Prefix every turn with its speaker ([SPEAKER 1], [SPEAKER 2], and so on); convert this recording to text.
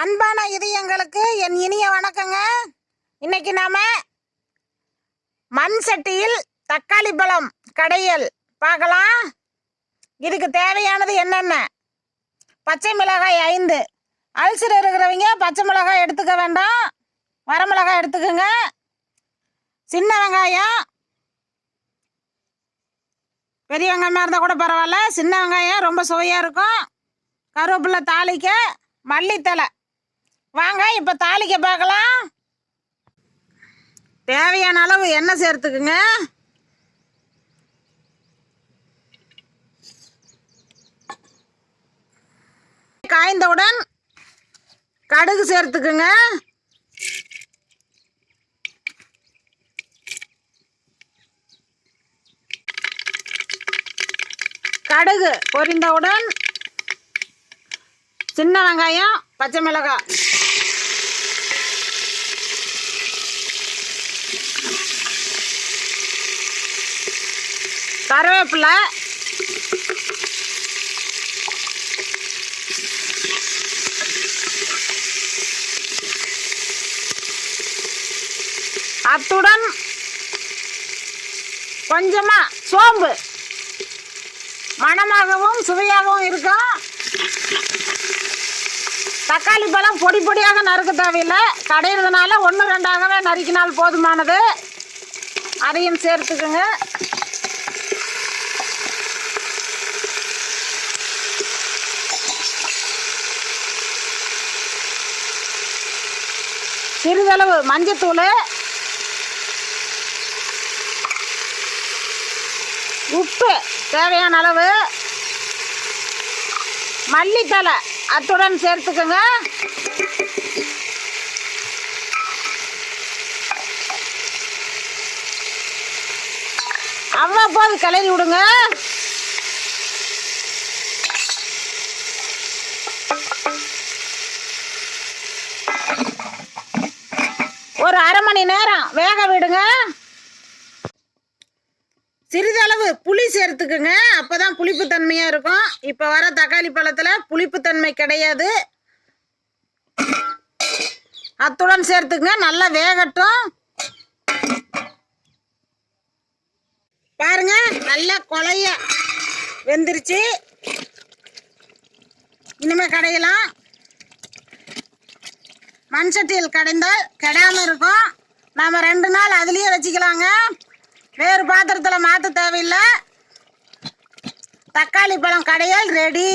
[SPEAKER 1] அன்பான இதயங்களுக்கு என் இனிய வணக்கங்க. இன்னைக்கு நாம மண் சட்டியில் தக்காளி பழம் கடையல் பார்க்கலாம். இதுக்கு தேவையானது என்னென்ன? பச்சை மிளகாய் 5, அல்சர் இருக்கிறவங்க பச்சை மிளகாய் எடுத்துக்க வேண்டாம், வரமிளகாய் எடுத்துக்கோங்க. சின்ன வெங்காயம், பெரிய வெங்காயமாக இருந்தால் கூட பரவாயில்ல, சின்ன வெங்காயம் ரொம்ப சுவையாக இருக்கும். கருவேப்பிலை தாளிக்க, மல்லித்தலை. வாங்க இப்போ தாளிக்க பார்க்கலாம். தேவையான அளவு எண்ணெய் சேர்த்துக்குங்க. காய்ந்தவுடன் கடுகு சேர்த்துக்குங்க. கடுகு பொரிந்தவுடன் சின்ன வெங்காயம், பச்சை மிளகாய், கருவேப்பிலை, அத்துடன் கொஞ்சமா சோம்பு, மணமாகவும் சுவையாகவும் இருக்கும். தக்காளி பழம் பொடி பொடியாக நறுக்க தேவையில்லை, கடையிறதுனால 1-2ஆகவே நறுக்கினால் போதுமானது. அதையும் சேர்த்துக்குங்க. சிறிதளவு மஞ்சத்தூள், உப்பு தேவையான அளவு, மல்லித்தலை அத்துடன் சேர்த்துக்குங்க. அவ்வப்போது கிளறி விடுங்க. ஒரு அரை மணி நேரம் வேக விடுங்க. சிறிதளவு புளி சேர்த்துக்குங்க, அப்போதான் புளிப்புத்தன்மையாக இருக்கும். இப்போ வர தக்காளி பழத்தில் புளிப்புத்தன்மை கிடையாது. அத்துடன் சேர்த்துக்குங்க, நல்லா வேகட்டும். பாருங்க, நல்லா கொலைய வெந்துருச்சு. இனிமேல் கடையலாம். மண் சட்டியில் கடைந்தால் கெடாமல் இருக்கும். நாம் 2 நாள் அதுலேயே வச்சுக்கலாங்க, வேறு பாத்திரத்தில் மாற்ற தேவையில்லை. தக்காளி பழம் கடையல் ரெடி.